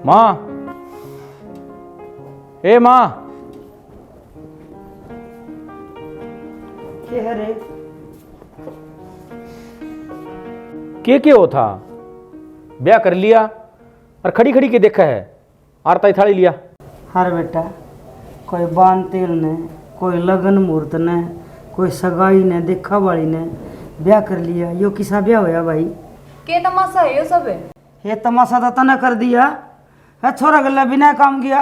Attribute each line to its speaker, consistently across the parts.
Speaker 1: माँ, ए माँ,
Speaker 2: के है रे?
Speaker 1: के हो था? ब्याह कर लिया और खड़ी खड़ी के देखा है, आरता ही थाली लिया।
Speaker 2: हर बेटा, कोई बान तेल ने, कोई लगन मुहूर्त ने, कोई सगाई ने, देखा वाली ने ब्याह कर लिया। यो किसा ब्याह होया भाई?
Speaker 3: के तमाशा है यो सब है?
Speaker 2: ये तमाशा तो तना कर दिया है। छोरा गल्ला बिना काम किया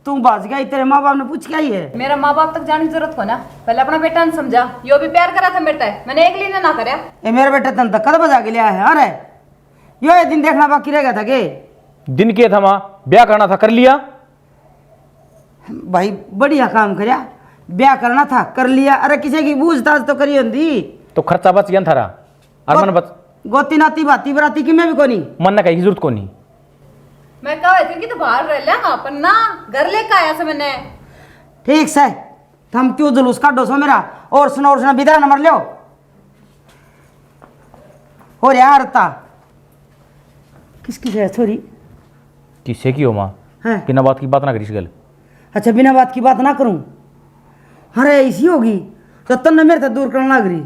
Speaker 2: तू भाज गया, तेरे माँ बाप ने पूछ क्या ही है?
Speaker 3: मेरा माँ बाप तक जाने की जरूरत हो ना, पहले अपना बेटा ने समझा। यो भी प्यार करा था बेटा है, मैंने एक लिए ना करया।
Speaker 2: ये मेरा बेटा तन तक कद बजा के लिया है। अरे यो ये दिन देखना बाकी रह गया था के?
Speaker 1: दिन के था माँ, ब्याह करना था कर लिया।
Speaker 2: भाई बढ़िया काम करया, ब्याह करना था कर लिया। अरे किसी की पूछताछ तो करी होंगी
Speaker 1: तो खर्चा बच गया थारा, और मन बच
Speaker 2: गोती नाती भाती बराती की मैं भी कोनी
Speaker 1: मन ना कहीं जरूरत को नहीं।
Speaker 3: मैं कहा थी कि तो बाहर रह लेगा अपन ना, घर लेकर आया से मैंने।
Speaker 2: ठीक से हम क्यों जुलूस काटो सो मेरा? और सुना बिदा नंबर लो हो रहा रता किसकी है छोरी?
Speaker 1: किससे की हो माँ?
Speaker 2: है
Speaker 1: बिना बात की बात ना करीश गल।
Speaker 2: अच्छा बिना बात की बात ना करूं? अरे ऐसी होगी तो तन्ने मेरे से दूर करना लग रही।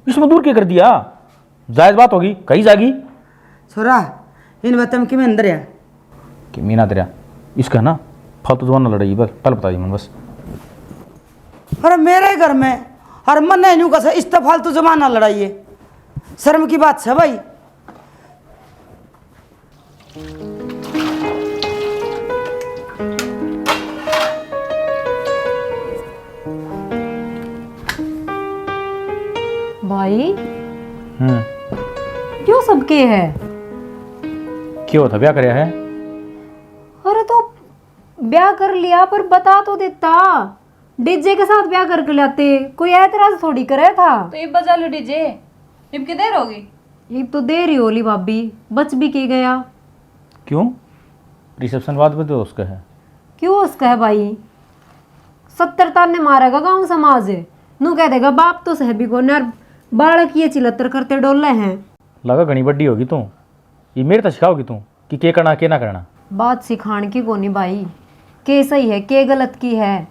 Speaker 1: इसमें दूर क्या कर दिया? जायज बात होगी, कहीं जागी
Speaker 2: छोरा इन बातों में कि मैं अंदर है
Speaker 1: कि मीना तेरा इसका ना फालतू जवान ना लड़ाई। बस पल बता दी मन बस।
Speaker 2: अरे मेरे घर में हर मन नहीं न्यू का इस तो फालतू जमाना लड़ाइए, शर्म की बात है भाई।
Speaker 3: भाई क्यों सबके है?
Speaker 1: क्यों था ब्याह करया है?
Speaker 3: अरे तो ब्याह कर लिया पर बता तो देता, डीजे के साथ ब्याह करके लाते, कोई ऐतराज थोड़ी करे था। तो ये बजा लो डीजे, इब की देर होगी? इब तो देर ही होली भाभी, बच भी की गया।
Speaker 1: क्यों? रिसेप्शन बाद में तो उसका है।
Speaker 3: क्यों उसका है भाई? 70 ताने मारेगा गाँव समाज, नू कह देगा बाप तो सहबी को नर बालक ये चिलत्तर करते डोले हैं।
Speaker 1: लगा घनी बड्डी होगी तू, ये मेरे तो सिखाओगी तू कि के करना के ना करना।
Speaker 3: बात सिखाने की कोनी भाई, के सही है के गलत की है।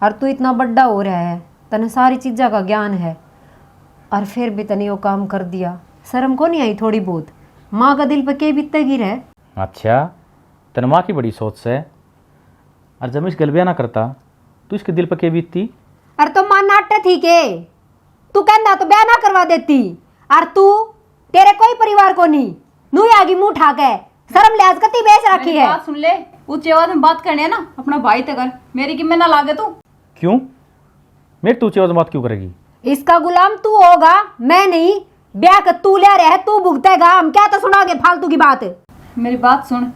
Speaker 3: और तू इतना बड्डा हो रहा है, तने सारी चीज़ों का ज्ञान है, और फिर भी तने वो काम कर दिया। शर्म को नहीं आई थोड़ी बहुत? माँ का दिल पे के बीतेगी रहे।
Speaker 1: अच्छा तेरे माँ की बड़ी सोच से, और जब मैं इस गलबिया ना करता तो इसके दिल पर के बीतती।
Speaker 3: अरे तो माँ नाट्य थी के, तू कहना तो ब्याह ना करवा देती। और तू तेरे कोई परिवार को नहीं, नू आगी मुंह उठा के शर्म लिहाज कती बेच रखी है। बात सुन ले, ऊंची आवाज में बात करनी है ना अपना भाई तक कर, मेरी कि मैं ना लागे तू।
Speaker 1: क्यों? मेरे तू चेवज बात क्यों करेगी?
Speaker 3: इसका गुलाम तू होगा, मैं नहीं। ब्याह कर तू ले रहा है, तू भुगतेगा, हम क्या तो सुनागे फालतू की बात। मेरी बात सुन,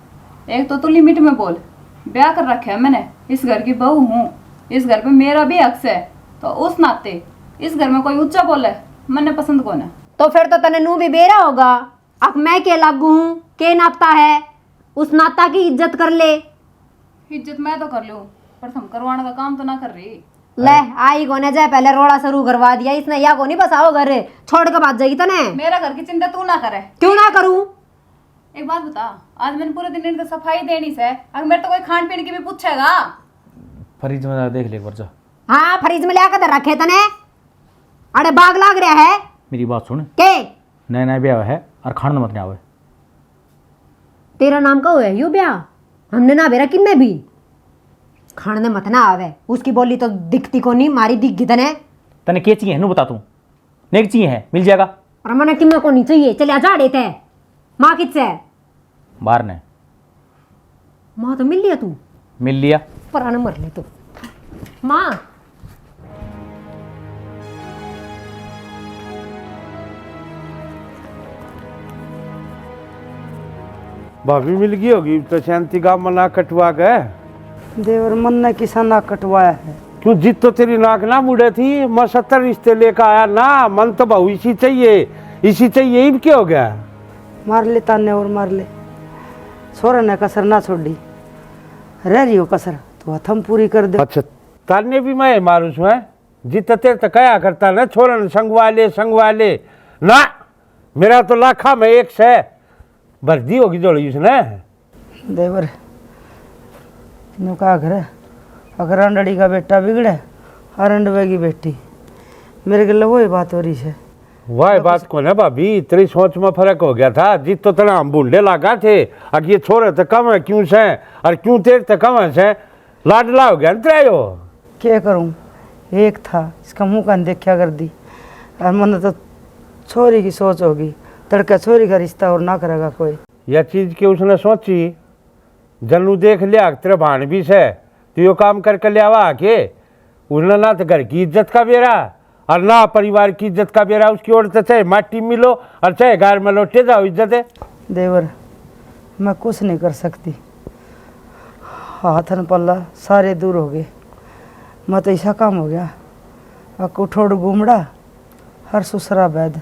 Speaker 3: एक तो तू लिमिट में बोल। ब्याह कर रखा है मैंने, इस घर की बहू हूँ, इस घर पे मेरा भी हक है, तो उस नाते इस घर में कोई ऊंचा बोले मैंने पसंद कौन है? तो फिर तो तने नू भी बेरा होगा। अब मैं के लागू हूँ, के नाता है, उस नाता की इज्जत कर ले। इज्जत मैं तो कर लूँ, पर तुम करवाने का काम तो ना कर रही। ले आई कोने जाए, पहले रोड़ा शुरू करवा दिया इसने, या को नहीं बसाओ घर छोड़ के बात जाएगी तने। मेरा घर की चिंता तू ना करे। क्यों ना करूँ? एक बात बता, आज मैंने पूरे दिन इनकी सफाई देनी से, अगर मेरे तो कोई खान पीने की भी पूछेगा।
Speaker 1: फ्रिज में देख ले एक बार जा।
Speaker 3: हाँ फ्रिज में लिया कर रखे तने, अरे बाग लाग रहा है।
Speaker 1: मेरी बात सुन,
Speaker 3: के
Speaker 1: नया नया ब्याह है और खान मत नहीं आवे।
Speaker 3: तेरा नाम का है यू ब्याह, हमने ना बेरा किन्ने भी खाने मत ना आवे। उसकी बोली तो दिखती को नहीं, मारी दिख गई तने।
Speaker 1: तने के चाहिए नु बता तू, नेक चाहिए है मिल जाएगा।
Speaker 3: और मैंने किन्ने को नहीं चाहिए, चलिए जा देते। माँ किससे?
Speaker 1: बाहर ने।
Speaker 3: माँ तो मिल लिया तू?
Speaker 1: मिल लिया।
Speaker 3: पुराना मर ले तू। माँ
Speaker 4: भाभी मिल गई होगी तो शांति का मना कटवा गए।
Speaker 2: देवर मन ने किसा ना कटवाया है।
Speaker 4: क्यों जित तो तेरी नाक ना मुड़े थी, मैं 70 रिश्ते लेकर आया ना, मन तो बहु इसी चाहिए इसी चाहिए। इब क्या हो गया?
Speaker 2: मार ले ताने और मार ले, छोरा ने कसर ना छोड़ी, रह रही हो कसर तो हथम पूरी कर दे।
Speaker 4: अच्छा ताने भी मैं मारूस मैं जित तेरे तो कया करता ना, छोरा ने संगवा ले ना। मेरा तो लाखा में एक से भर्ती होगी जोड़ी उसने।
Speaker 2: देवर नु का करे अगर अंडड़ी का बेटा बिगड़े और अंडवे की बेटी मेरे गले वही बात हो रही है।
Speaker 4: वह बात को ना भाभी, तेरी सोच में फर्क हो गया था। जित तो तना हम बूढ़े लगा थे, अब ये छोरे तो कम है क्यों से, और क्यों तेरे तो कम है से, लाडला हो गया तेरा यो।
Speaker 2: क्या करूं, एक था इसका मुंह कान देखा कर दी, और मन तो छोरी की सोच होगी, तड़का छोरी का रिश्ता और ना करेगा कोई।
Speaker 4: यह चीज की उसने सोची, जन्नू देख लिया तेरे भाण भी से, तो यो काम करके ले आवा के, उसने ना तो घर की इज्जत का बेरा और ना परिवार की इज्जत का बेरा उसकी ओर से, चाहे माटी मिलो और चाहे घर में लौटे जाओ इज्जत है।
Speaker 2: देवर मैं कुछ नहीं कर सकती, हाथन पल्ला सारे दूर हो गए, मैं तो ऐसा काम हो गया कुठोड़ घूमड़ा हर सुसरा बैद,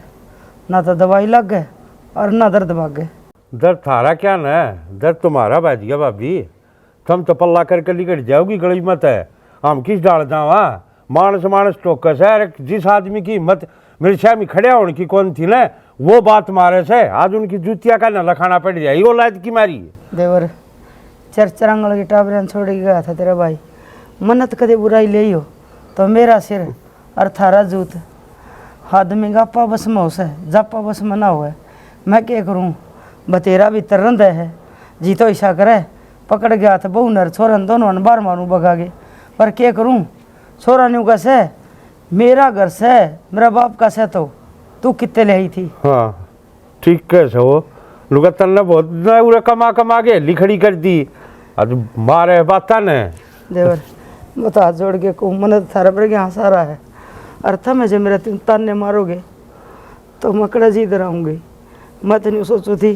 Speaker 2: ना तो दवाई लग गए और ना दर्द भाग गए।
Speaker 4: दर्द थारा क्या न, दर्द तुम्हारा बैठ गया भाभी। तुम तो पल्ला करके लिकट जाओगी, गली मत है हम किस डाल जावा। मानस मानस टोकस है, जिस आदमी की हिम्मत मेरे शह में खड़े होने की कौन थी ना, वो बात मारे से आज उनकी जूतियाँ का न लखाना पड़ जाए, वो लायद की मारी।
Speaker 2: देवर चरचरंगल की टाबरियान छोड़ के गया था तेरा भाई, मन्नत कदे बुराई ले हो तो मेरा सिर और थारा जूत आदमी गापा बस में हो से जापा बस में ना हो। मैं क्या करूँ, बतेरा भी तरंद है जी तो ऐसा करे, पकड़ गया था बहू नर छोरन दोनों बार मारूँ भगा गए, पर क्या करूँ छोरा न्यू का से मेरा घर से मेरा बाप का से, तो तू कितने ले आई थी।
Speaker 4: हाँ ठीक कैसे हो लुगा तन्ने बहुत उरे कमा कमा के लिखड़ी कर दी, आज मारे बात ने।
Speaker 2: देवर बता हाथ जोड़ के को मन थारा पर यहाँ सारा है, अर्थ में जो मेरे तुम ताने मारोगे तो मकड़ा जी इधर आऊँगी। मैं तो नहीं सोचू थी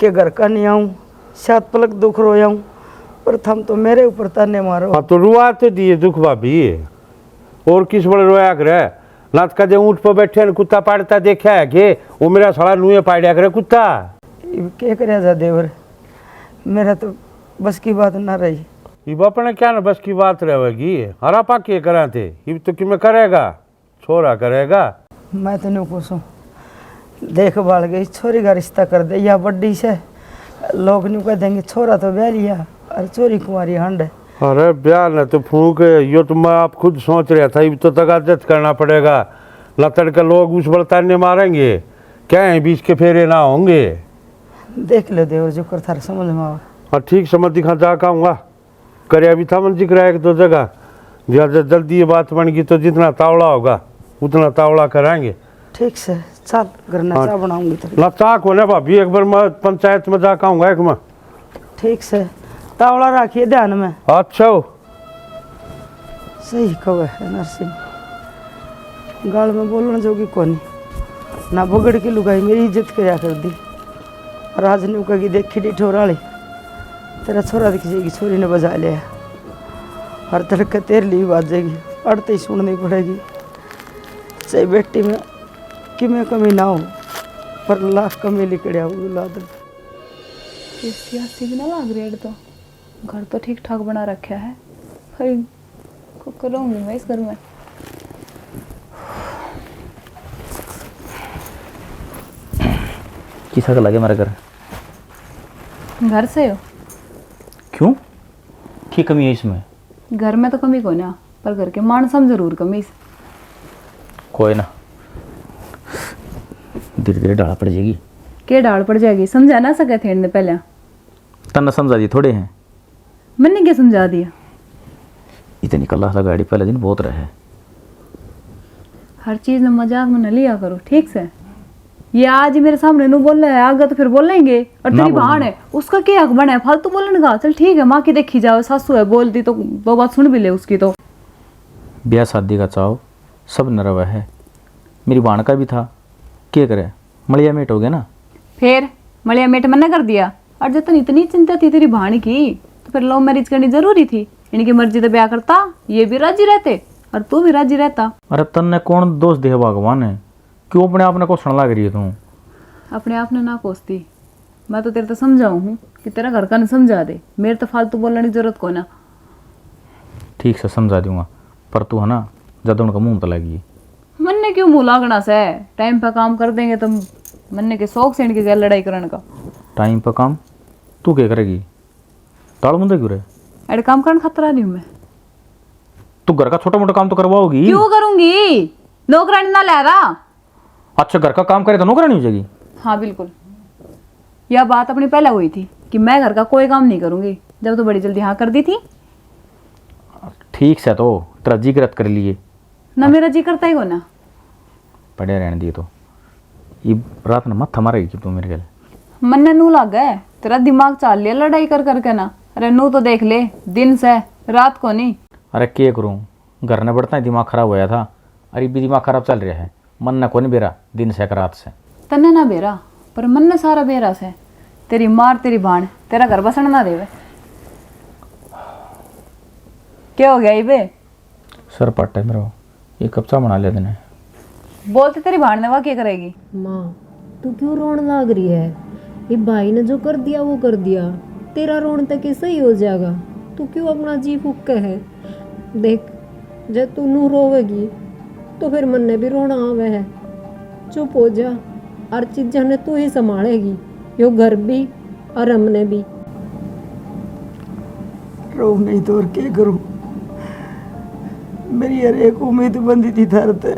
Speaker 2: कि घर का नहीं आऊँ, शायद पलक दुख रो आऊँ, पर थम तो मेरे ऊपर ताने मारो।
Speaker 4: हाँ तो रुआ तो दिए दुख भाभी, और किस बड़े रोया करे। नाथ का जो ऊँट पर बैठे न कुत्ता पाड़ता देखा है कि वो मेरा साला नुए पाड़िया करे कुत्ता।
Speaker 2: क्या करे जा देवर, मेरा तो बस की बात ना रही।
Speaker 4: ये अपने क्या न बस की बात रहेगी, हरा पा के करा थे, ये तो कि मैं करेगा छोरा करेगा।
Speaker 2: मैं तो नहीं पूछूँ, देख भाल गई छोरी का रिश्ता कर दे या बड्डी से, लोग नहीं कह देंगे छोरा तो ब्याह लिया और चोरी कुंवारी हंड है।
Speaker 4: अरे ब्याह न तो फूक, यो तो मैं आप खुद सोच रहा था, ये तो तगादत करना पड़ेगा, लतड़ के लोग उस बड़ताने मारेंगे, क्या है बीच के फेरे ना होंगे।
Speaker 2: देख ले देवर जो कर थारा समझ में आवा।
Speaker 4: हाँ ठीक समझ दिखा जा कहूँगा, करे अभी था मन जिक्र है एक दो जगह, ज़्यादा जल्दी ये बात बन गई तो जितना तावड़ा होगा उतना तावड़ा कराएंगे।
Speaker 2: ठीक से चल घर ना
Speaker 4: हाँ।
Speaker 2: चाह बनाऊंगी तो
Speaker 4: ना चाक हो ना भाभी, एक बार मैं पंचायत में जा कहूँगा एक में।
Speaker 2: ठीक से तावड़ा रखिए ध्यान में।
Speaker 4: अच्छा हो
Speaker 2: सही कहो है नरसिंह, गाल में बोलना जोगी कोनी ना, बगड़ की लुगाई मेरी इज्जत कराया कर दी, राजनी कही देखी डी ठोराली तेरा छोरा दिख जाएगी, छोरी ने बजा लिया हर तड़के तेरे लिए बाजेगी, अड़ते ही सुननी पड़ेगी, चाहे बेटी में कि में कमी ना हो पर लाख कमी लिकड़िया औलाद।
Speaker 3: सियासी भी ना लग रही है, तो घर तो ठीक ठाक बना रखा है, फिर को करूँगी मैं इस घर में।
Speaker 1: किसा का लगे मेरा घर?
Speaker 3: घर से हो?
Speaker 1: क्यों, की कमी है इसमें?
Speaker 3: घर में तो कमी को ना, पर घर के मान सम जरूर कमी।
Speaker 1: कोई ना, धीरे धीरे डाला पड़ जाएगी।
Speaker 3: के डाल पड़ जाएगी, समझा ना सके थे इनने पहले।
Speaker 1: तन्ना समझा दी थोड़े हैं,
Speaker 3: मैंने क्या समझा दिया?
Speaker 1: इतनी कल्ला गाड़ी पहले दिन बहुत रहे।
Speaker 3: हर चीज में मजाक में न लिया करो, ठीक से। ये आज मेरे सामने नू बोल रहा है, आगे तो फिर बोलेंगे। और
Speaker 1: ना
Speaker 3: तेरी बहन है, उसका क्या हक बना है फालतू बोलने का? चल ठीक है, माँ की देखी जाओ, सासू है बोलती तो वो बात सुन भी ले उसकी। तो
Speaker 1: ब्याह शादी का चाव सब नरवा है, मेरी बहन का भी था, क्या करे मलिया मेट हो गया ना।
Speaker 3: फिर मलिया मेट मना कर दिया, और जब इतनी चिंता थी तेरी बहन की तो फिर लव मैरिज करनी जरूरी थी। इनकी मर्जी तो ब्याह करता, ये भी राजी रहते और तू भी राजी रहता।
Speaker 1: अरे तन्ने कौन दोष दे भगवान है, क्यों अपने आप ने कोसण लग रही है तू?
Speaker 3: अपने आप ने ना कोसती, मैं तो तेरे तो समझाऊँ हूँ कि तेरा घर का नहीं समझा दे, मेरे तो फालतू बोलने की जरूरत को ना।
Speaker 1: ठीक से समझा दूंगा, पर तू है ना ज्यादा उनका मुंह तो लगी।
Speaker 3: मन ने क्यों मुँह लागना से, टाइम पर काम कर देंगे तो मन ने के शौक से इनके घर लड़ाई करने का।
Speaker 1: टाइम पर काम तू क्या करेगी? ताड़ मुंदे क्यों रे?
Speaker 3: अरे काम करने खतरा नहीं हूं मैं।
Speaker 1: तू घर का छोटा मोटा काम तो करवाओगी?
Speaker 3: क्यों करूंगी, नौकरानी ना ला रहा।
Speaker 1: अच्छा, घर का काम करे तो नौकरानी हो जाएगी?
Speaker 3: हाँ बिल्कुल, यह बात अपनी पहले हुई थी कि मैं घर का कोई काम नहीं करूंगी, जब तो बड़ी जल्दी हाँ कर दी थी।
Speaker 1: ठीक से तो तेरा जी करत कर लिए
Speaker 3: ना मेरा जी करता ही हो ना।
Speaker 1: पड़े रहने दिए तो ये रात में मत मारेगी कि तू मेरे गले।
Speaker 3: मन ने नू लग गए, तेरा दिमाग चाल लिया लड़ाई कर करके ना। अरे नू तो देख ले, दिन से रात को नहीं।
Speaker 1: अरे क्या करूँ, घर ने बढ़ता ही दिमाग खराब होया था। अरे भी दिमाग खराब चल रहा है, मन न को नहीं बेरा दिन से रात से।
Speaker 3: तन्ने ना बेरा पर मन ने सारा बेरा से। तेरी मार तेरी भाण तेरा घर बसण ना देवे। क्या हो गया इबे?
Speaker 1: सर पट है मेरा, ये कब सा बना लेते ने।
Speaker 3: बोलते तेरी भाण ने वह क्या करेगी?
Speaker 5: माँ तू क्यों रोने लग रही है? ये भाई ने जो कर दिया वो कर दिया, तेरा रोने तक कैसे ही हो जाएगा। तू क्यों अपना जी फूक के है? देख जब तू नू रोवेगी तो फिर मन ने भी रोना आवे है। चुप हो जा, हर चीज ने तू ही संभालेगी, यो घर भी और हमने भी।
Speaker 2: रो नहीं तो और क्या करूं, मेरी हर एक उम्मीद बंदी थी थार ते।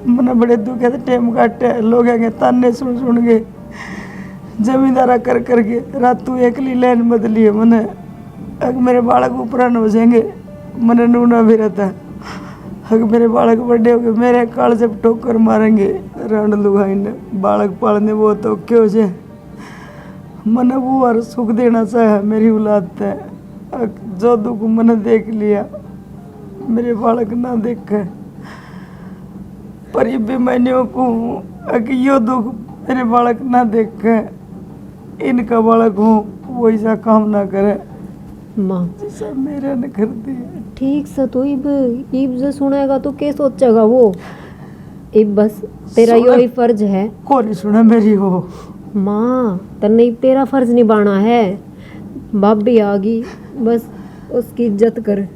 Speaker 2: मने बड़े दुखे थे टाइम काटे, लोग आगे ताने सुन सुन के, जमींदारा कर करके रात तू एकली लाइन बदली है। मने अग मेरे बालक उपरान हो जाएंगे, मने नूना भी रहता। अग मेरे बालक बड़े हो गए, मेरे काल से ठोकर मारेंगे। रण लुगाई ने बालक पालने वो तो क्यों से मने वो हर सुख देना चाहे मेरी औलाद ते। अग जो दुख मने देख लिया, मेरे बालक ना देखे। पर ये बेमानियों को अग यो दुख मेरे बालक ना देखे, इनका बालक हूँ वो ऐसा काम ना करे
Speaker 5: माँ
Speaker 2: जैसा मेरा ने कर दिया।
Speaker 5: ठीक से तो इब जो सुनेगा तो क्या सोचेगा वो? इब बस तेरा यो ही फर्ज है।
Speaker 2: कौन सुना मेरी हो?
Speaker 5: माँ तन्ने तेरा फर्ज निभाना है। भाभी आ गई, बस उसकी इज्जत कर।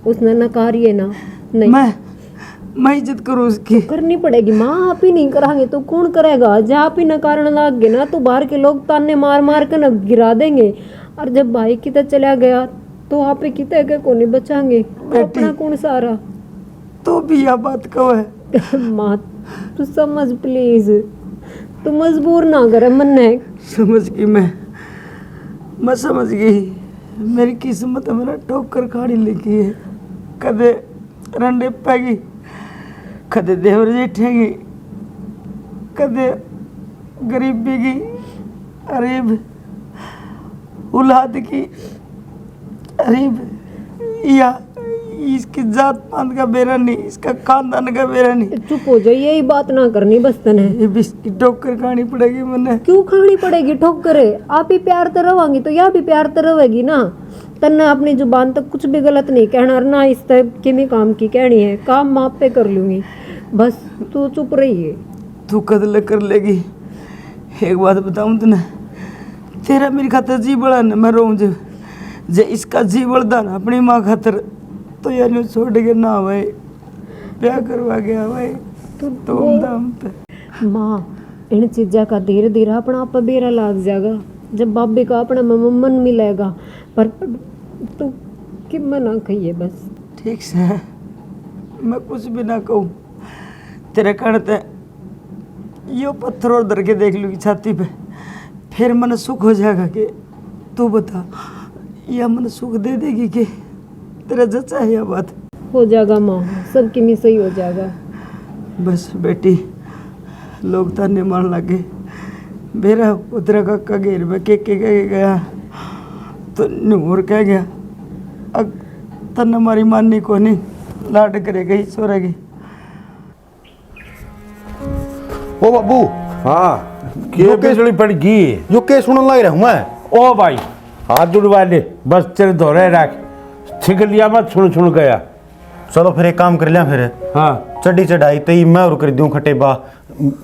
Speaker 5: उसने नकारी है ना, नहीं
Speaker 2: मैं इज्जत करूँ उसकी?
Speaker 5: करनी पड़ेगी माँ, आप ही नहीं कराएंगे तो कौन करेगा? जब आप ही न कारण लाग गए ना तो बाहर के लोग ताने मार मार कर न गिरा देंगे। और जब भाई किधर चला गया तो आप ही कितने के को नहीं बचाएंगे, अपना कौन सारा।
Speaker 2: तो भी यह बात कहो है
Speaker 5: माँ तू समझ प्लीज, तू मजबूर ना करे मन ने।
Speaker 2: समझ गई मैं समझ गई। मेरी किस्मत है मेरा ठोकर खाड़ी लिखी है। कदे रंडे पैगी, कदे देवर जेठेगी, कदे गरीबी की अरीब औलाद की अरीब, या इसकी जात पात का बेरा नहीं, इसका खानदान का बेरा नहीं।
Speaker 5: चुप हो जाओ, यही बात ना करनी बस तने।
Speaker 2: ये भी इसकी ठोकर खानी पड़ेगी मैंने।
Speaker 5: क्यों खानी पड़ेगी ठोकर? आप ही प्यार तो रहोगी तो यह भी प्यार तो रहेगी ना। तन्ने अपनी जुबान तक कुछ भी गलत नहीं कहना, और ना इस तरह की काम की कहनी है। काम माप पे कर लूंगी, बस तू चुप रही है।
Speaker 2: तू कदल कर लेगी। एक बात बताऊं तुने, तेरा मेरी खातर जी बड़ा न मैं रोऊं जे इसका जी बड़दा ना अपनी माँ खातर, तो यार छोड़ के ना भाई ब्याह करवा गया भाई तो धाम पे।
Speaker 5: माँ इन चीज़ों का धीरे धीरे अपना आप बेरा लग जाएगा, जब बाबे का अपना मन मिलेगा। पर तू कि मैं ना कहिए बस।
Speaker 2: ठीक से मैं कुछ भी ना कहूँ, तेरे कहते यो पत्थर और धर के देख लूँगी छाती पे, फिर मन सुख हो जाएगा। कि तू बता, या मन सुख दे देगी कि तेरा जचा है यह बात?
Speaker 5: हो जाएगा माँ, सबकी में सही हो जाएगा।
Speaker 2: बस बेटी, लोग ताने मारने लगे। मेरा पुत्र का घेर में के गया तो नूर कह गया, अब तन हमारी माननी को नहीं, लाड करेगा ही सोरेगी।
Speaker 6: ओ बाबू,
Speaker 4: हाँ के बिजली पड़ गई?
Speaker 6: यो के सुनन लग रहा हूँ मैं।
Speaker 4: ओ भाई हाथ जुड़वा ले, बस तेरे धोरे रख, छिक लिया मत सुन सुन गया।
Speaker 6: चलो फिर एक काम कर लिया फिर।
Speaker 4: हाँ
Speaker 6: चढ़ी चढ़ाई तई मैं और कर दूं खटे बा,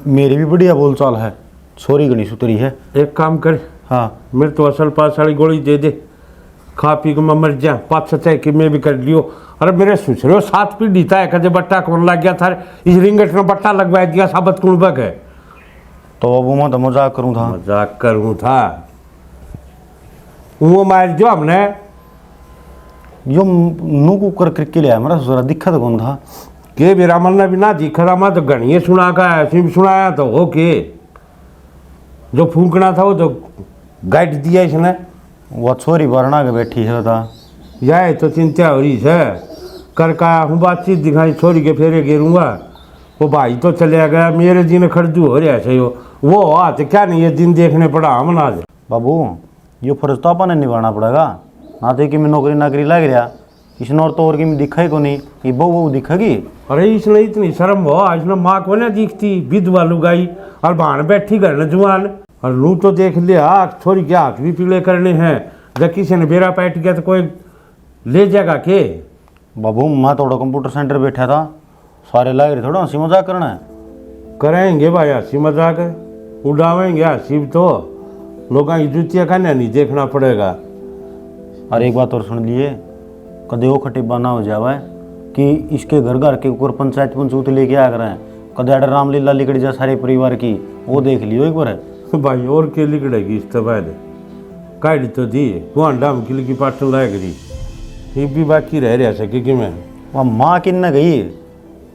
Speaker 6: मेरी भी बढ़िया बोल चाल है। सोरी गणेश उतरी है।
Speaker 4: एक काम कर,
Speaker 6: हाँ
Speaker 4: मेरे तो असल पास वाली गोली दे दे, खा पी के मैं मर जा। 5-7 है कि मैं भी कर लियो। अरे मेरे सुसरे 7 पीढ़ी था, कदे बट्टा कौन लग गया था इस रिंगट में, बट्टा लगवा दिया साबत कौन बग है।
Speaker 6: तो बाबू मैं तो मजाक करूँ था।
Speaker 4: मजाक करूँ था? वो मार जो हमने
Speaker 6: यो नू कुकर करके लिया मेरा ससुरा दिक्कत कौन था
Speaker 4: के मेरा मन ने भी ना दिखा था, मैं तो गणिये सुना का ऐसे भी सुनाया तो हो के जो फूकना था वो तो गाइड दिया इसने।
Speaker 6: वो छोरी बरना के बैठी है था
Speaker 4: यह तो चिंता हो रही है, कर का हूँ बातचीत दिखाई छोरी के फेरे गिरूंगा। वो भाई तो चले गया, मेरे दिन खर्जू हो रहा है वो आज क्या नहीं ये दिन देखने पड़ा हम आज।
Speaker 6: बाबू यो फर्ज तो अपन ने निभाना पड़ेगा ना, तो कि मैं नौकरी नाकरी लग रहा इसने और तो और कि मैं दिखा ही को नहीं, ये बहु दिखेगी।
Speaker 4: अरे इसने इतनी शर्म हो, इसने माँ को ना दिखती विधवा लुगाई और भान बैठी घर न जुआन। और लू तो देख लिया छोरी के हाथ भी पीले करने हैं, जब किसी ने बेरा पैट गया तो कोई ले जाएगा के।
Speaker 6: बाबू मैं थोड़ा कंप्यूटर सेंटर बैठा था, सारे लग रहे थोड़ा हंसी मजाक करना है।
Speaker 4: करेंगे भाई हंसी मजाक, उड़ावेंगे हंसी तो लोगों की जुतियाँ खाने नहीं देखना पड़ेगा।
Speaker 6: और एक बात और सुन लिए, कदे वो खटिबा ना हो जावा है कि इसके घर घर के ऊपर पंचायत पंचूत लेके आ कर हैं, कदे अडर रामलीला लिकड़ जा सारे परिवार की, वो देख लियो एक बार।
Speaker 4: भाई और के लिकड़ेगी इस तबाह काट तो दी वहाँ डाम किल की पाटन लायक रही, ये भी बाकी रह रहा सके कि मैं
Speaker 6: वहाँ माँ किन न गई,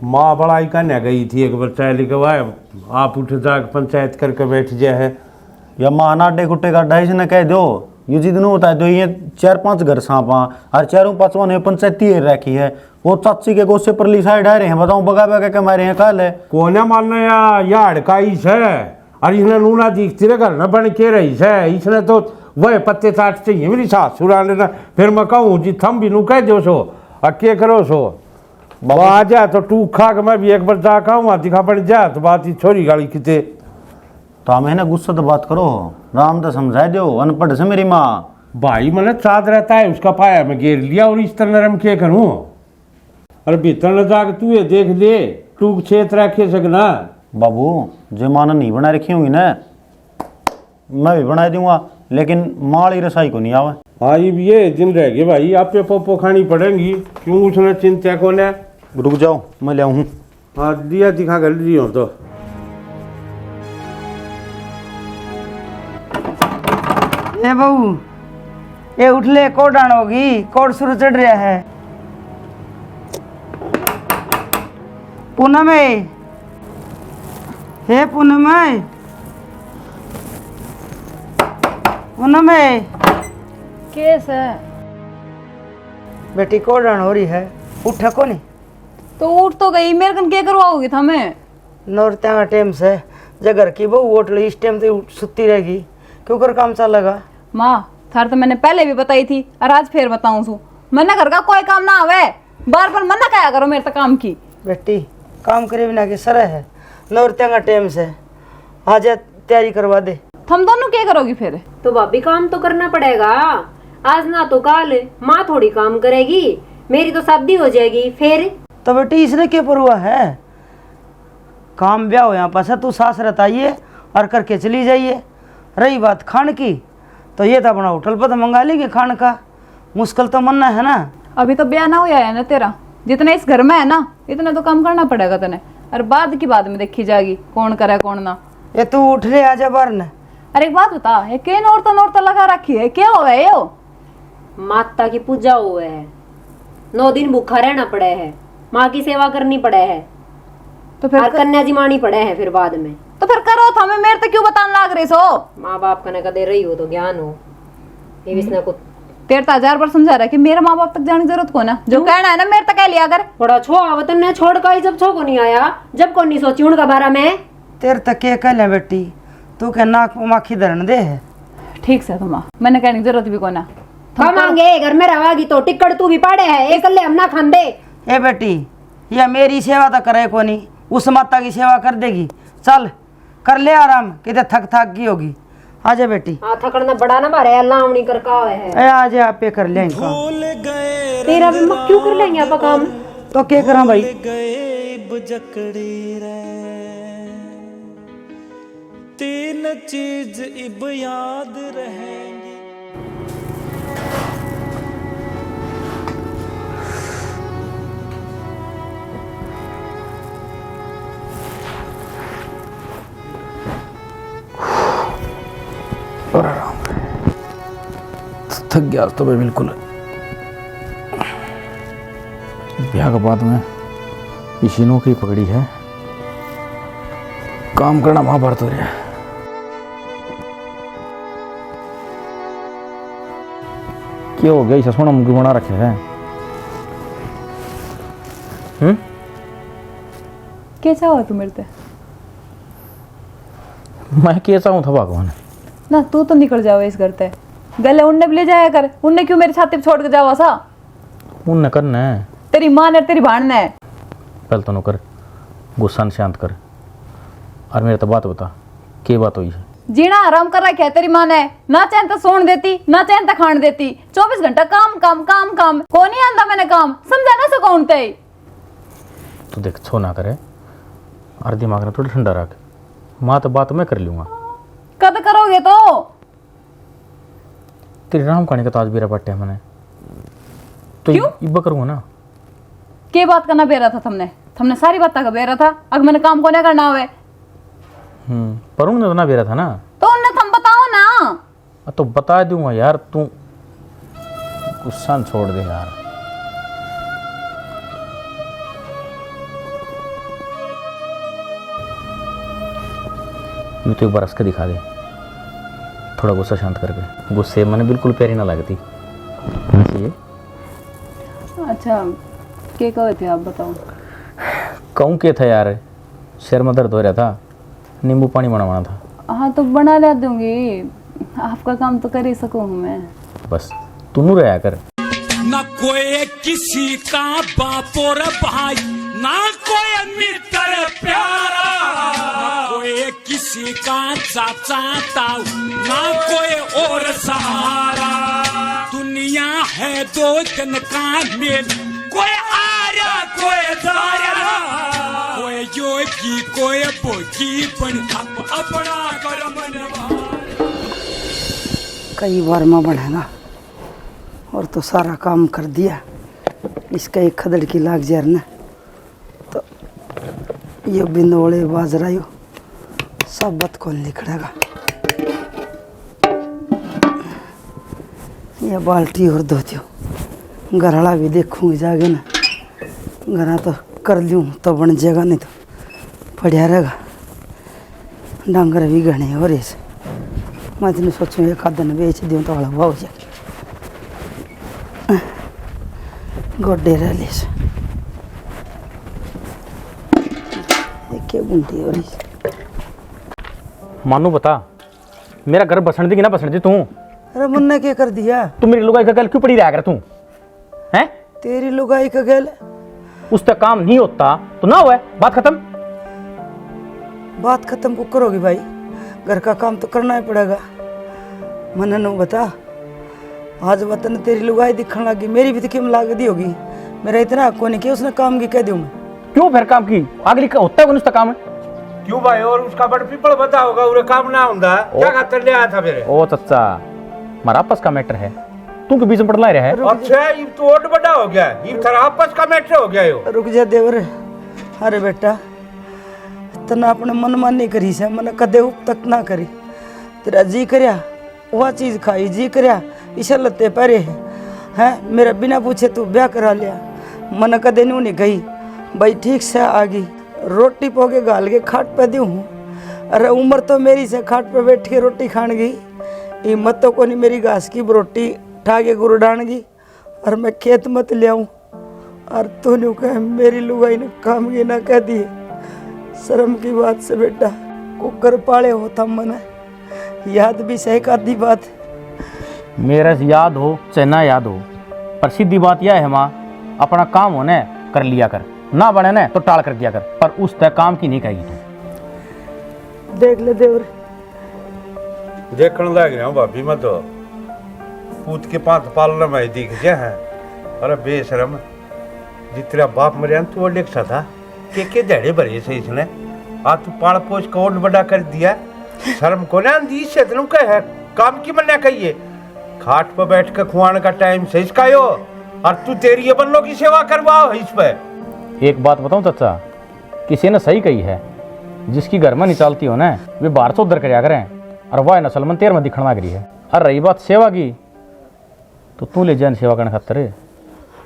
Speaker 4: माँ बड़ाई करने गई थी एक बार चाय लिखवाए, आप उठ जाकर पंचायत करके बैठ जाए है।
Speaker 6: या माँ नाटे कुट्टे का ढाई से न कह दो, ये जितनों बता दो ये 4-5 घर सांपा और 4-5 ने पंचायती रखी है, वो चाची के गोसे पर ली साइड आ रहे हैं, बताऊं बगा बगा के मारे हैं कल है
Speaker 4: कौन मानना या हड़काई है। और इसने नूना दिखती रे घर न बन के रही है, इसने तो वह पत्ते चाट चाहिए मेरी सास सुरा लेना। फिर मैं कहूँ जी थम भी नू कह दो सो अके करो सो बाबा आ जाए तो टू खा के मैं भी एक बार जा खाऊँ वहाँ दिखा पड़ जाए तो बात ही छोरी गाड़ी किते।
Speaker 6: तो हमें ना गुस्सा तो बात करो, राम तो समझा दो, अनपढ़ से मेरी माँ।
Speaker 4: भाई मैंने साथ रहता है उसका पाया मैं घेर लिया और इस तरह नरम क्या करूँ। अरे भीतर न जाकर तू ये देख ले टू क्षेत्र रखे सकना।
Speaker 6: बाबू जो माना नहीं बना रखी होंगी ना मैं भी बना दूंगा, लेकिन माली रसाई को नहीं आवे।
Speaker 4: हाँ ये दिन रह गए भाई, आप पे पोपो खानी पड़ेंगी, क्यों उसने चिंता कौन है।
Speaker 6: रुक जाओ मैं ले आऊँ।
Speaker 4: हाँ दिया दिखा कर ली हो तो
Speaker 2: ए बहू ये उठ ले, कोड आन होगी, कोड शुरू चढ़ रहा है। पूनम हे पूनम पूनम
Speaker 3: केस है
Speaker 2: बेटी कोड आन हो रही है, उठा को नहीं
Speaker 3: तो उठ तो गई, मेरे कन क्या करवाओगी था मैं।
Speaker 2: नौरत्या का टाइम से जगर की बहू उठ ली, इस टाइम से सुती रहेगी क्यों कर काम चल लगा।
Speaker 3: माँ थार तो मैंने पहले भी बताई थी और आज फिर बताऊं सू, मना घर का कोई काम ना आवे, बार बार मना कया करो मेरे तक काम की।
Speaker 2: बेटी काम करे बिना की सरह है, नौरत्या का टाइम से आ जा तैयारी करवा दे।
Speaker 3: तुम दोनों क्या करोगी फिर।
Speaker 5: तो भाभी काम तो करना पड़ेगा, आज ना तो कल माँ थोड़ी काम करेगी, मेरी तो शादी हो जाएगी फिर।
Speaker 2: तो बेटी इसने क्या परवाह है, काम ब्याह हो यहाँ पास तू सास रताइए और करके चली जाइए। रही बात खान की तो ये तो अपना होटल पर तो मंगा लेंगे खान का, मुश्किल तो मनना है ना।
Speaker 3: अभी तो ब्याह ना हुआ है ना तेरा, जितना इस घर में है ना इतना तो काम करना पड़ेगा तने, और बाद की बाद में देखी जाएगी कौन करे कौन ना।
Speaker 2: ये तू उठ ले आजा बार न।
Speaker 3: अरे एक बात बता, ये के नौरता लगा रखी है, क्या हुआ है यो।
Speaker 5: माता की पूजा हुए है, 9 दिन भूखा रहना पड़े है, माँ की सेवा करनी पड़े है,
Speaker 3: तो फिर
Speaker 5: और कन्या जिमानी पड़े है फिर बाद में।
Speaker 3: तो फिर करो था, मैं मेरे तो क्यों बताने लाग रही सो।
Speaker 5: माँ बाप कने का दे रही हो तो ज्ञान हो, ये विष्णु को
Speaker 3: तेरे तो 1000 बार समझा रहा है कि मेरे माँ बाप तक जाने की जरूरत को ना, जो कहना है ना मेरे तक कह लिया कर।
Speaker 5: थोड़ा छो आवतन ने छोड़ का जब छो को नहीं आया, जब को नहीं सोची उनका बारा में।
Speaker 2: तेरे तक के कह ले बेटी, तू के नाक माखी धरन दे है।
Speaker 3: ठीक से तुम मैंने कहने की जरूरत भी को ना।
Speaker 5: हम मांगे घर में रवागी तो टिकट तू भी पाड़े है, एक ले हम ना खान दे।
Speaker 2: ए बेटी या मेरी सेवा तो करे को नहीं, उस माता की सेवा कर देगी, चल कर ले आराम, कितने थक थक की होगी। आजा बेटी।
Speaker 5: हाँ थकड़ना बड़ा ना मारे लावणी कर का है।
Speaker 2: ए आजा आप पे कर लेंगे काम।
Speaker 5: तेरा भी मत क्यों कर लेंगे आप काम,
Speaker 2: तो क्या करा भाई।
Speaker 7: तीन चीज इब याद रहेंगी।
Speaker 1: थक गया तो मैं बिल्कुल। ब्याह के बाद में इसी नौकरी पकड़ी है, काम करना महाभारत हो रहा है। क्या हो गया, इसे सोना मुंगी बना रखे है?
Speaker 3: कैसा हुआ तू मेरे से?
Speaker 1: मैं कैसा हूँ था भगवान?
Speaker 3: ना तू तो निकल जाओ इस घर से, गले उनने भी ले जाया कर। उनने क्यों मेरी छाती पे छोड़ के जावा सा?
Speaker 1: उनने करना है,
Speaker 3: तेरी माँ ने तेरी भाण ने।
Speaker 1: पहले तो कर, गुस्सा न शांत कर, और मेरे तो बात बता, क्या बात हुई है?
Speaker 3: जीना आराम कर रखा है तेरी माँ ने, ना चैन तो सोन देती ना चैन तो खान देती। 24 घंटा काम काम काम काम, कौन नहीं आंदा मैंने काम, समझा ना सको उनते।
Speaker 1: तो देख, छो ना करे और दिमाग में थोड़ा ठंडा रख। माँ तो बात मैं कर लूंगा।
Speaker 3: कद करोगे तो?
Speaker 1: तेरी राम कहानी का तो आज बेरा पट्टे मैंने तो
Speaker 3: क्यों?
Speaker 1: इब्बा करूंगा ना।
Speaker 3: के बात करना बेरा था तुमने? तुमने सारी बात का बेरा था। अगर मैंने काम को नहीं करना हुए
Speaker 1: पर उन्होंने तो ना बेरा था ना,
Speaker 3: तो उन्हें तुम बताओ ना।
Speaker 1: तो बता दूंगा यार, तू गुस्सा न छोड़ दे यार। यूं तो एक बार हंस के दिखा दे, थोड़ा गुस्सा शांत करके। गुस्से मैंने बिल्कुल प्यारी ना लगती।
Speaker 3: अच्छा के कहे थे आप बताओ?
Speaker 1: कहूँ क्या था यार, सिर में दर्द हो रहा था, नींबू पानी बनाना था।
Speaker 3: हाँ तो बना ला दूंगी, आपका काम तो कर ही सकूँ मैं।
Speaker 1: बस तू नू रहा कर।
Speaker 7: न कोई किसी का बाप और भाई, ना कोई मित्र प्यारा, ना कोई किसी का चाचा ताऊ, ना कोई और सहारा। दुनिया है दो जन का मेल, कोई आर्या कोई दारा, कोई योगी कोई भोगी, बन अपना कर्म निभा।
Speaker 2: कई बार मैं बढ़ेगा और तो सारा काम कर दिया, इसका एक खदड़ की लाग जार न तो ये बिंदोड़े बाजरायो सब बत कौन लिखड़ेगा। ये बाल्टी और धोतियो घरड़ा भी देखूंगी जागे ना, घरा तो कर लूँ तो बन जाएगा, नहीं तो पढ़िया रहेगा। डांगर भी घने और ऐसे मैं तो सोचूँ एक आध दिन बेच दूँ तो हड़वा हो जाए। गोडे रह ले क्या बुंदी हो रही।
Speaker 1: मानू बता, मेरा घर बसण दी कि ना बसण दी तू?
Speaker 2: अरे मुन्ने क्या कर दिया?
Speaker 1: तू मेरी लुगाई का गल क्यों पड़ी रहा कर तू? हैं?
Speaker 2: तेरी लुगाई का गल
Speaker 1: उस तक काम नहीं होता तो ना हुआ, बात खत्म।
Speaker 2: बात खत्म को करोगी भाई, घर का काम तो करना ही पड़ेगा। मन नो बता, आज वतन तेरी लुगाई दिखने लगी, मेरी भी तो क्यों लाग दी होगी? मेरा इतना हक नहीं कि उसने काम की कह दूं मैं।
Speaker 1: क्यों फिर काम की अगली का होता है कौन उसका काम है?
Speaker 4: क्यों भाई, और उसका बड़ पीपल बता होगा, उरे काम ना होता क्या खातर ले आया था मेरे?
Speaker 1: ओ चचा, हमारा आपस का मैटर है, तू के बीच में पड़ला रहा है।
Speaker 4: अच्छा ये तो और बड़ा हो गया, ये तेरा आपस का मैटर हो गया यो।
Speaker 2: रुक जा देवर। अरे बेटा तना अपने मन मानी करी से, मन कदे उप तक ना करी। तेरा जी करया वह चीज खाई, जी करया इसे लत्ते परे हैं, मेरा बिना पूछे तू ब्याह करा लिया। मन कदे नू नहीं गई भाई, ठीक से आ गई रोटी पोगे गाल के खाट पे दूँ। अरे उम्र तो मेरी से खाट पे बैठ के रोटी खान गई, हिम्मत तो कोनी मेरी घास की रोटी ठाके गुरु डान गई और मैं खेत मत ले आऊँ। और तूने कह मेरी लुगाई ने काम की ना कह दी, शर्म की बात से बेटा कुकर पाले होता मन याद भी सही का दी बात।
Speaker 1: मेरा याद हो चाहे ना याद हो, पर सीधी बात यह है माँ, अपना काम होने कर लिया कर, ना बने ना तो टाल कर दिया कर, पर उस तय काम की नहीं कहेगी तू।
Speaker 2: देख ले देवर,
Speaker 4: देखने लग रहा हूँ भाभी, मैं तो पूत के पांच पालना में दिख गया है। अरे बेशरम, जितना बाप मरे तू वो लिखा था के जड़े भरे से इसने, आज तू पाल पोछ का और बड़ा कर दिया। शर्म को ना दी से तेनू कह काम की मन्ना कहिए, खाट पर बैठ कर खुआने का टाइम से इसका यो, और तू तेरी ये बन्नों की सेवा करवाओ इस पे। एक
Speaker 1: बात बताऊं चाचा, किसी ने सही कही है, जिसकी घर में नहीं चलती हो ना वे बाहर से उधर कर करें, और वह नसल में तेर में दिखना लग रही है। और रही बात सेवा की, तो तू ले जन सेवा करने खातर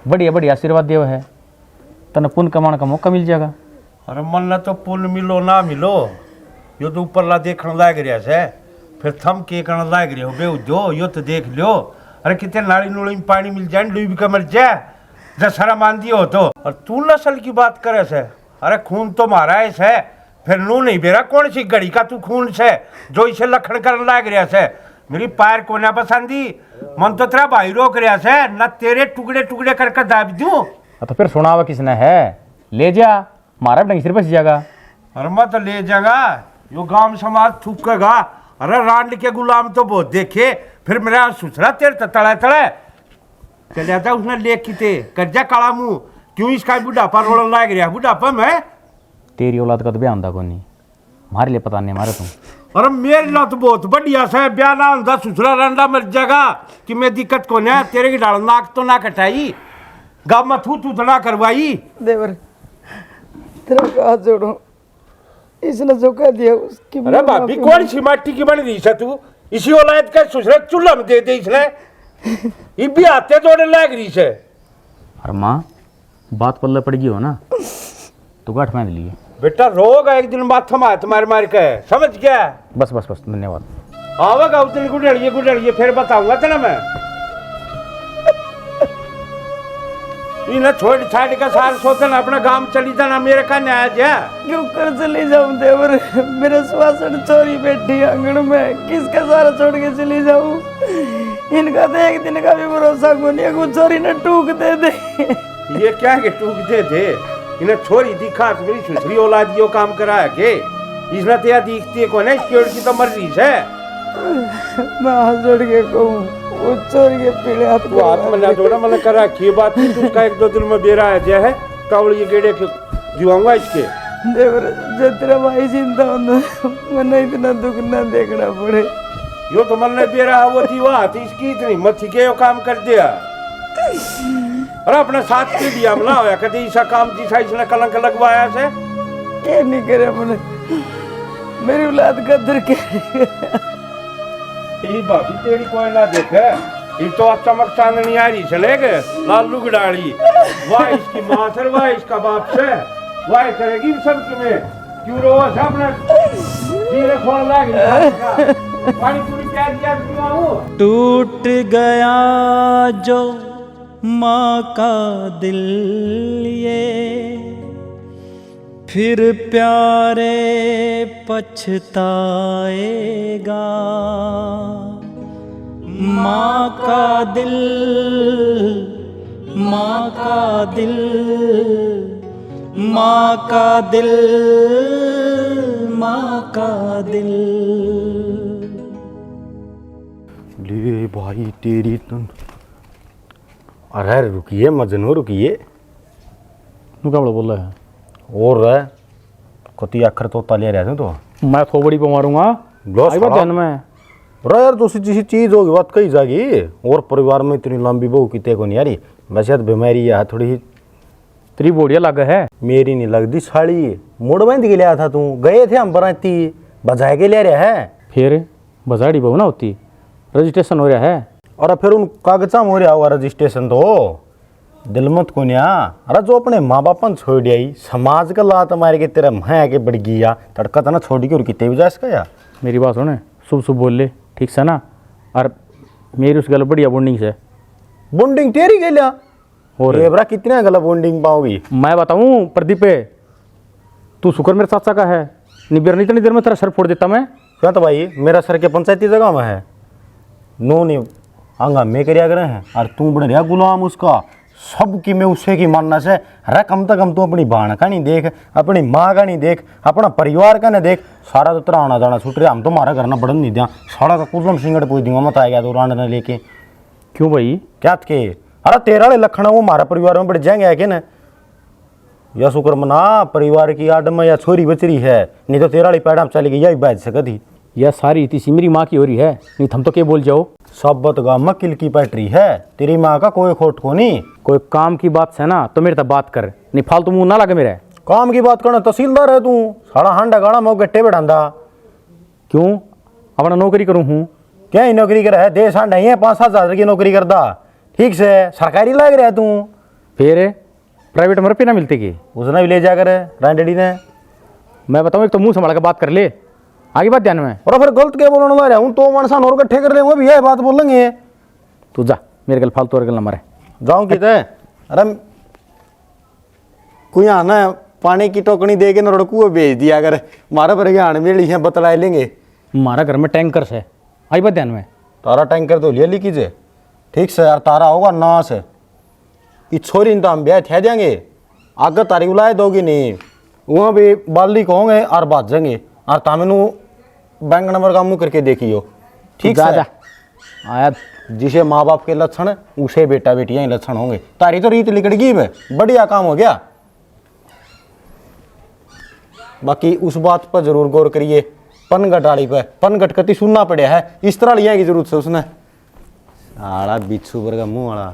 Speaker 1: बढ़िया बढ़िया आशीर्वाद देव है, तने पुण्य कमाने का मौका मिल जाएगा।
Speaker 4: अरे मन न तो पुण्य मिलो ना मिलो, यो तो ऊपर ला देखने लाग रहा है, फिर थम के करने लाग रहे हो बे जो यो तो देख लो। अरे कितने नाली नूली में पानी मिल जाए डूब के मर जाए जसरा मान दियो हो तो। और तू नस्ल की बात करे से, अरे खून तो मारा है, फिर नू नहीं बेरा कौन सी घड़ी का तू खून से जो इसे लखन करने लाग रहा है। मेरी पैर को ना पसंदी, मन तो तेरा भाई रोक रहा है न, तेरे टुकड़े टुकड़े करके दाब दूं।
Speaker 1: तो फिर सुनावा किसने है, ले जा मारा ढंग सिर बच जाएगा।
Speaker 4: अरे मैं तो ले जाऊंगा, यो गांव समाज थूकेगा। अरे रांड के गुलाम तो बहुत देखे, फिर मेरा सुसरा तेरे तो तड़ा तड़ा चल जाता उसने ले किते कर जा काला मुंह, क्यों इसका बुढ़ापा रोलन लाग रहा बुढ़ापा में।
Speaker 1: तेरी औलाद का तो ब्याह होता कौन नहीं, हमारे लिए पता नहीं मारे तुम।
Speaker 4: अरे मेरी लत बहुत बढ़िया से ब्याह ना होता सुसरा रंडा मर जाएगा कि मैं दिक्कत को ना, तेरे की डाल नाक तो ना कटाई गाँव में थू तो ना करवाई।
Speaker 2: देवर तेरा हाथ जोड़ो, इसने जो कह दिया उसकी।
Speaker 4: अरे भाभी कौन सी माटी की बन रही है तू, इसी औलाद का सुसरा चूल्हा में दे दे इसने, ये भी आते जोड़े लाग रही है।
Speaker 1: अरे माँ बात पल्ले पड़ गई हो ना तो गांठ बांध लिए।
Speaker 4: बेटा रोग एक दिन माथा मार मार मार के समझ गया।
Speaker 1: बस बस बस धन्यवाद।
Speaker 4: आवेगा उस दिन गुडड़िए फिर बताऊंगा तेना मैं। इन्हें छोड़ छाड़ का सार सोचन अपना गांव चली जाना, मेरे का न्याय जा।
Speaker 2: क्यों कर चली जाऊं देवर, मेरा श्वासन चोरी बैठी आंगन में, किसका सारा छोड़ के चली जाऊं। इनका तो एक दिन का भी भरोसा को नहीं, कुछ चोरी ने टूक दे दे।
Speaker 4: ये क्या के टूक दे दे, इन्हें छोरी दिखा तो मेरी सुसरी औलाद यो काम करा है के, इसने तो दिखती है कौन है, की तो मर रही है।
Speaker 2: मैं हाथ जोड़ के कहूँ वो चोरी के पीड़े हाथ
Speaker 4: तू हाथ में ना जोड़ा, मैंने करा की बात नहीं, तू उसका एक दो दिन में बेरा आ जाए है कावड़ ये गेड़े के जुआऊंगा इसके।
Speaker 2: देवर जो तेरा भाई जिंदा होना मैंने इतना दुख ना देखना पड़े।
Speaker 4: यो तो मन ने बेरा वो जीवा तो इसकी इतनी मथी के यो काम कर दिया। अरे अपने साथ के दिया हमला होया कभी ऐसा काम जिसा इसने कलंक लगवाया से।
Speaker 2: क्या नहीं करे मैंने, मेरी औलाद कदर के
Speaker 4: ये भाभी तेरी कोई ना देखे, ये तो चमक चांदनी आ रही चलेगे लाल लुगड़ाड़ी, वाह इसकी माँ से वाह इसका बाप से, वाह करेगी सब तुम्हें क्यों रो अपना धीरे खोल लागी पानी पूरी प्यार दिया क्यों आऊं।
Speaker 8: टूट गया जो माँ का दिल ये, फिर प्यारे पछताएगा। माँ का दिल, माँ का दिल, माँ का दिल, माँ का दिल।
Speaker 6: ले भाई तेरी तुम, अरे रुकिए मजनू रुकिए।
Speaker 1: तू क्या बोल रहा है?
Speaker 6: और रहा कति आखर तो तालिया रहे तो
Speaker 1: मैं थोबड़ी पे मारूंगा ध्यान में।
Speaker 6: रे यार दूसरी किसी चीज होगी बात कही जाएगी, और परिवार में इतनी लंबी बहू की को नहीं यारी, वैसे तो बीमारी है थोड़ी ही।
Speaker 1: तेरी बोड़िया लग है,
Speaker 6: मेरी नहीं लगती साड़ी, मुड़ बांध के लिया था तू, गए थे हम बराती बजाए के ले रहे है।
Speaker 1: फिर बजाड़ी बहू ना होती, रजिस्ट्रेशन हो रहा है
Speaker 6: और फिर उन कागजा में हो रहा होगा रजिस्ट्रेशन तो दिल मत को न्या। अरे जो अपने माँ बाप छोड़ दिया समाज का लात मारे के तेरा मैं आके बढ़ गया तड़का था ना छोड़ के और कितने भी जा इसका या।
Speaker 1: मेरी बात सुने, शुभ शुभ बोल ले ठीक से ना, और मेरी उस गल बढ़िया बॉन्डिंग से।
Speaker 6: बॉन्डिंग तेरी के लिया
Speaker 1: और
Speaker 6: एबरा कितने गलत बॉन्डिंग पाओगी।
Speaker 1: मैं बताऊं प्रदीप पे, तू शुक्र मेरे चाचा का है, निबर नहीं इतनी देर में तेरा सर फोड़ देता मैं।
Speaker 6: क्या तो भाई मेरा सर के पंचायती जगह में है, नो नहीं आंगा में करिया करे हैं, और तू बन रहा गुलाम उसका सब की मैं उससे की मानना से। अरे कम से कम तू अपनी बहन का नहीं देख, अपनी माँ का नहीं देख, अपना परिवार का नहीं देख, सारा तो तेरा आना जाना छूट रहा। हम तो मारा करना बढ़न नहीं दिया, सारा का कुलम सिंगड़ पूछ दूंगा मत आ गया तो रांड ने लेके।
Speaker 1: क्यों भाई
Speaker 6: क्या के अरे तेरा वाले लखना वो हमारा परिवार में बढ़ जाएंगे है कि ना। या शुक्र मना परिवार की आड में या छोरी बचरी है, नहीं तो तेरा वाली पैड़ा चली गई यही बैठ सकती।
Speaker 1: यह सारी इतनी मेरी माँ की हो रही है, नहीं हम तो क्या बोल जाओ।
Speaker 6: सब बतगा मक्किल की पैटरी है, तेरी माँ का कोई खोट को नहीं।
Speaker 1: कोई काम की बात है ना तो मेरे तक बात कर, नहीं फालतू मुंह ना लगे मेरे।
Speaker 6: काम की बात करना तहसीलदार है तू, साड़ा हांडा गाड़ा मैं गट्टे बैठांदा।
Speaker 1: क्यों अपना नौकरी करूँ हूँ?
Speaker 6: क्या ही नौकरी कर है, देश हांडा ही है 5-7 हज़ार की नौकरी करता, ठीक से सरकारी लग रहा है तू।
Speaker 1: फिर प्राइवेट में रुपये ना मिलते कि
Speaker 6: उसने भी ले जाकर रांडेडी ने।
Speaker 1: मैं बताऊँ, एक तो मुंह संभाल के बात कर ले, आगे बात ध्यान में।
Speaker 6: और फिर गलत क्या बोलने वाला हूँ तो मनसा और इकट्ठे कर लेंगे भी है बात बोलेंगे।
Speaker 1: तू जा, मेरे गल फालतू और गल नंबर है।
Speaker 6: जाऊँ कितने अरे कोई आना पानी की टोकनी दे के न कुआ भेज दिया अगर मारा पर आने मेली है बतला लेंगे।
Speaker 1: हमारा घर में टैंकर से आई बात ध्यान में।
Speaker 6: तारा टैंकर तो लिया लीजिए ठीक से यार, तारा होगा ना से ये छोरी तो हम ब्याह थे जाएंगे आगे तारी उलाए दोगी नहीं, वहाँ भी बाली कहोगे और बात जाएंगे और तामेनु बैंक नंबर का मुँह करके देखियो ठीक
Speaker 1: जा
Speaker 6: से।
Speaker 1: जा आया
Speaker 6: जिसे माँ बाप के लक्षण उसे बेटा बेटियां ही लक्षण होंगे। तारी तो रीत लिकड़ गई है, बढ़िया काम हो गया। बाकी उस बात पर जरूर गौर करिए, पनघट डाली पे पनघट कति सुनना पड़ा है, इस तरह लिया की जरूरत से उसने आड़ा बिच्छू पर का मुंह वाला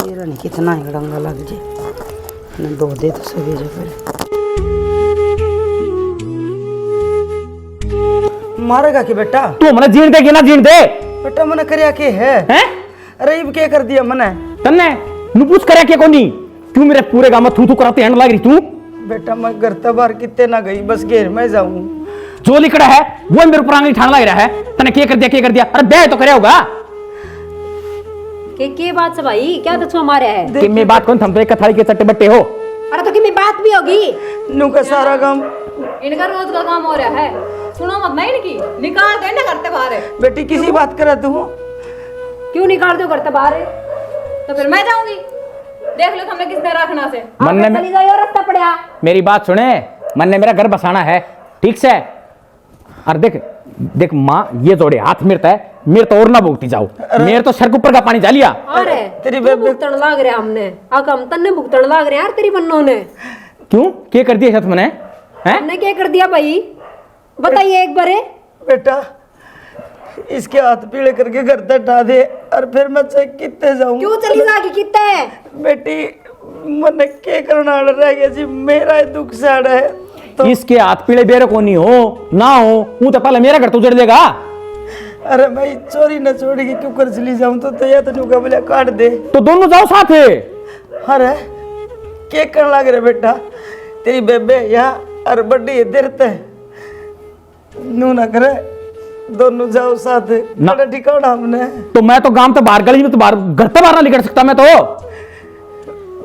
Speaker 2: मेरा नहीं कितना ही गड़ंगा लग जाए न दो दे तो सभी जगह मारेगा कि बेटा
Speaker 1: तू मैंने जीण दे कि ना जीण दे
Speaker 2: बेटा मने करया के है
Speaker 1: हैं?
Speaker 2: अरे इब क्या कर दिया मने
Speaker 1: तन्ने नुपुस करे के कोनी क्यों मेरे पूरे गांव में थू कराते हैंड लाग रही तू।
Speaker 2: बेटा मैं घर तबार कितने ना गई बस घेर में जाऊं
Speaker 1: जो लिखड़ा है वो मेरे ऊपर आंगली ठाण लग रहा है। तने क्या कर दिया अरे बे तो करे होगा
Speaker 5: के बात से भाई क्या तो छो मारे है
Speaker 1: कि मैं बात कौन थम तो एक थाली के चट्टे बट्टे हो।
Speaker 5: अरे तो कि मैं बात भी होगी
Speaker 2: नु का सारा काम
Speaker 3: इनका रोज का काम हो रहा है, सुनो मत ना इनकी, निकाल दे ना करते बाहर।
Speaker 2: बेटी किसी बात करा तू
Speaker 5: क्यों निकाल दो करते बाहर
Speaker 3: तो फिर मैं जाऊंगी, देख लो तुमने किसने रखना से।
Speaker 1: मन ने
Speaker 5: चली जाओ रास्ता पड़ा।
Speaker 1: मेरी बात सुने, मन ने मेरा घर बसाना है ठीक से। और देख देख माँ ये जोड़े हाथ मेरता है, मेरे तो और ना भुगती जाओ, मेरे तो सर के ऊपर का पानी जा लिया।
Speaker 5: अरे
Speaker 2: तेरी
Speaker 5: तू
Speaker 2: बेबे
Speaker 5: भुगतण लाग रहा हमने हम तन्ने भुगतण लाग रहे यार तेरी बन्नों ने।
Speaker 1: क्यों क्या कर दिया मैंने हैं?
Speaker 5: हमने क्या कर दिया भाई बताइए एक बारे।
Speaker 2: बेटा इसके हाथ पीले करके घर तक हटा दे और फिर मैं चाहे कितने जाऊं।
Speaker 5: क्यों चली जागी कितने
Speaker 2: बेटी मन के करना रह गया जी, मेरा ही दुख साड़ा है तो
Speaker 1: इसके हाथ पीले बेरे को नहीं हो ना हो वो तो पहले मेरा घर तो उजड़ देगा।
Speaker 2: अरे भाई चोरी न छोड़ी के क्यों कर चली जाऊं तो या तो नुका बोले काट दे
Speaker 1: तो दोनों जाओ साथ है।
Speaker 2: अरे के कर लाग रहे बेटा तेरी बेबे यहाँ और बड्डी देर तक नू ना करे, दोनों जाओ साथ
Speaker 1: ना।
Speaker 2: बड़ा ठिकाना हमने।
Speaker 1: तो मैं तो गांव तो बाहर गली में तो बाहर घर तो बाहर ना निकल सकता मैं तो।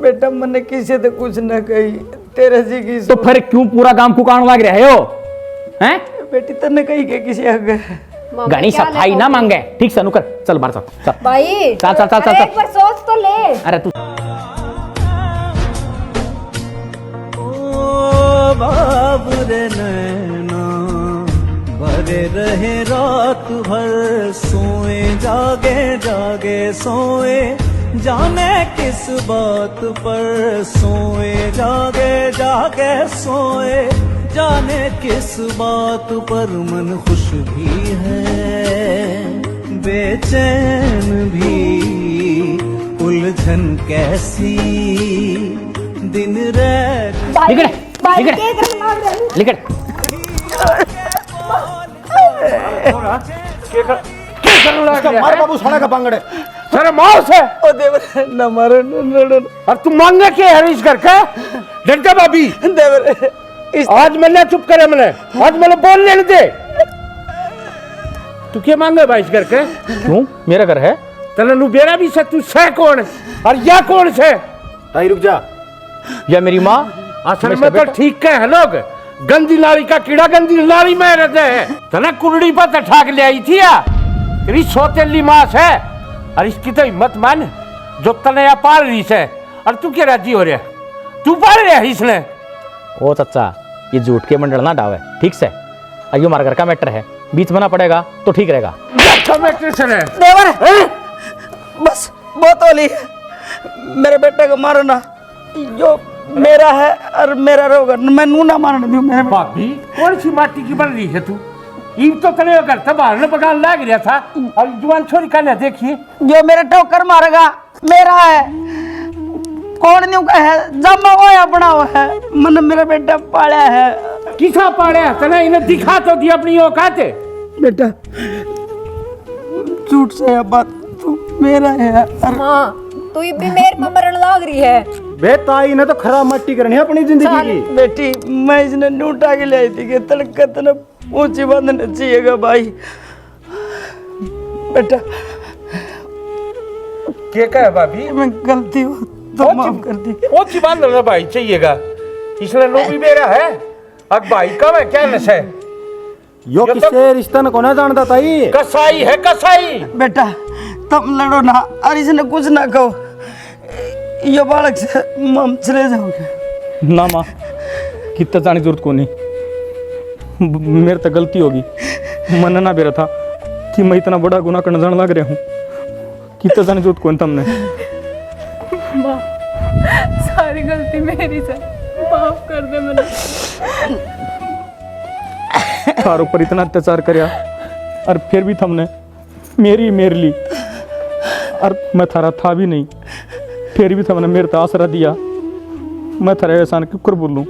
Speaker 2: बेटा मैंने किसी से कुछ न कही तेरे जी की
Speaker 1: तो फिर क्यों पूरा गांव कुकाण लग रहे हो हैं?
Speaker 2: बेटी तने कही के किसी आगे
Speaker 1: गानी सफाई ना मांगे ठीक से नुकर चल बाहर चल
Speaker 5: भाई
Speaker 1: चल चल चल चल
Speaker 5: अरे एक बार सोच तो ले।
Speaker 1: अरे तू
Speaker 8: ओ बाबुरे नैना भरे रहे रात भर सोए जागे जागे सोए जाने किस बात पर सोए जागे जागे सोए जाने किस बात पर मन खुश भी है बेचैन भी उलझन कैसी दिन रात।
Speaker 1: निकल
Speaker 5: भाई
Speaker 1: निकल
Speaker 5: के कर लाग रहे
Speaker 1: निकल
Speaker 6: मार बाबू सोने का पंगड़े
Speaker 1: तेरे मार से
Speaker 2: ओ देवर न मारो न
Speaker 1: और तू मांगे के हरीश करके डंडा भाभी
Speaker 2: देवर इस
Speaker 1: आज मैंने चुप करे मैंने आज मैंने बोल लेने दे। तू क्या मांगे भाई करके क्यों मेरा घर है तने नु बेरा भी से तू से कौन और या कौन से
Speaker 6: ताई रुक जा।
Speaker 1: या मेरी माँ
Speaker 4: असल में तो ठीक है लोग गंदी नाली का कीड़ा गंदी नाली में रहते हैं। तना कुंडली पर तो ठाक ले आई थी या तेरी सोतेली मास है और इसकी तो हिम्मत मान जो तने या पाल रही से और तू क्या राजी हो रहा तू पाल रहा है इसने।
Speaker 1: ओ चाचा ये झूठ के मंडल ना डावे ठीक से, अयो हमारे घर का मैटर है बीच में ना पड़ेगा तो ठीक रहेगा।
Speaker 2: देवर बस बहुत होली मेरे बेटे को मारो ना, जो मेरा है और मेरा रोगा मैं नू ना मारने दूं। मेरे
Speaker 4: भाभी कौन सी माटी की बन रही है तू ईब तो तने घर था बाहर ने पकान लाग रहा था और जुआन छोरी का देखिए
Speaker 2: जो मेरा ठोकर मारेगा मेरा है, कौन न्यू का है जमा होया बना हुआ है मन मेरा बेटा पाला है।
Speaker 4: किसा पाड़े तने इन्हें दिखा तो दी अपनी औकात।
Speaker 2: बेटा झूठ से बात तू मेरा है यार।
Speaker 5: हाँ तू भी मेरे में मरण लाग रही है।
Speaker 6: बे ताई ने तो खराब मट्टी करनी है अपनी जिंदगी की।
Speaker 2: बेटी मैं इसने ढूंढा के ले आई थी कि तड़कत न ऊंची बांधना चाहिएगा भाई। बेटा
Speaker 4: क्या कहा भाभी?
Speaker 2: मैं गलती हो तो माफ कर दी।
Speaker 4: ऊंची बांधना भाई चाहिएगा, इसलिए लो भी मेरा है। अब भाई कब है क्या नशा है?
Speaker 6: यो किससे रिश्ता न कोना जानता ताई?
Speaker 4: कसाई है कसाई।
Speaker 2: बेटा तुम लड़ो ना और इसने कुछ ना कहो, ये बालक से हम चले जाओगे।
Speaker 1: ना माँ, कितना जाने की जरूरत को नहीं, मेरे तो गलती होगी। मन ना बेरा था कि मैं इतना बड़ा गुनाह करने जाने लग रहा हूँ। कितना जाने की जरूरत को नहीं तुमने।
Speaker 3: माँ सारी गलती मेरी से, माफ कर दे मैंने।
Speaker 1: तार ऊपर इतना अत्याचार करया और फिर भी तुमने मेरे ली, और मैं थारा था भी नहीं, फिर भी तुमने मेरे तो आसरा दिया। मैं थारा एहसान क्यों कर बोलूं?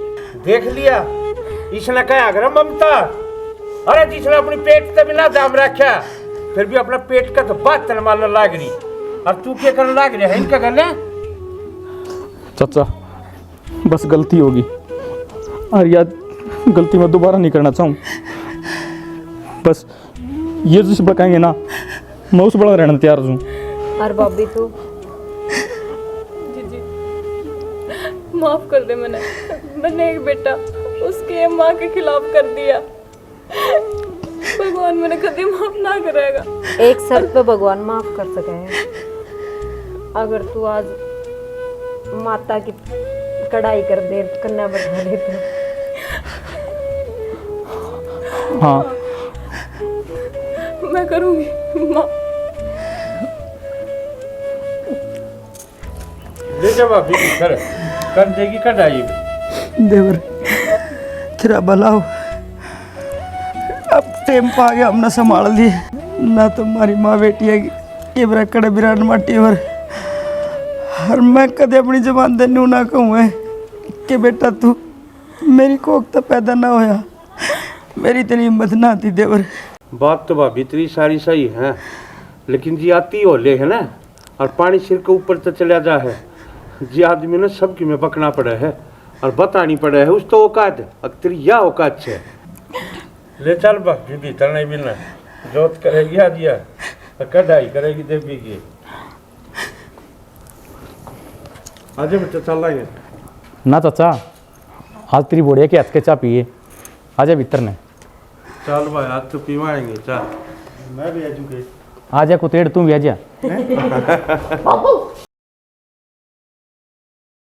Speaker 4: देख लिया इसने क्या अगर ममता, अरे जिसने अपनी पेट तक ना दाम रखा, फिर भी अपना पेट का तो बात तन मारने लाग रही, और तू क्या करने लाग रही है? इनका करने
Speaker 1: चाचा बस गलती होगी, और याद गलती मैं दोबारा नहीं करना चाहूँ। बस ये जिस बकाएंगे ना, मैं उस बड़ा रहना तैयार हूँ।
Speaker 5: और बॉबी तू
Speaker 3: जीजी माफ कर दे मैंने एक बेटा उसके माँ के खिलाफ कर दिया। भगवान मैंने कभी माफ ना करेगा।
Speaker 5: एक शर्त पे भगवान माफ कर सके है, अगर तू आज माता की कढ़ाई कर दे, कन्या बढ़ा दे तो।
Speaker 1: हाँ
Speaker 3: मैं करूंगी माँ।
Speaker 4: ले जा भाभी कर देगी कढ़ाई।
Speaker 2: देवर तेरा भला हो, अब टेम पा गया, हमने संभाल लिए ना। तुम्हारी माँ बेटी है कि बरा कड़े बिरान माटी और मैं कदे अपनी जबान दे नू ना कहूँ है कि बेटा तू मेरी कोख तो पैदा ना होया, मेरी तेरी हिम्मत ना आती। देवर
Speaker 4: बात तो भाभी तेरी सारी सही है, लेकिन जी आती होले है ना, और पानी सिर के ऊपर तो चला जा है जी। आदमी ने सबकी में बकना पड़ा है और बतानी पड़ा है, उस तो औकात तेरी या औकात है। ले चल भाभी भीतर नहीं मिलना, जोत करेगी आ दिया, कढ़ाई करेगी देवी की। आज बच्चा चल रहा है
Speaker 1: ना चाचा, आज तेरी बोड़िया के हाथ के चा पिए, आजा भीतर ने।
Speaker 4: चल भाई आज तो पीवाएंगे, चल।
Speaker 6: मैं भी आजूंगे।
Speaker 1: आजा कुतेड़ तू भी आजा।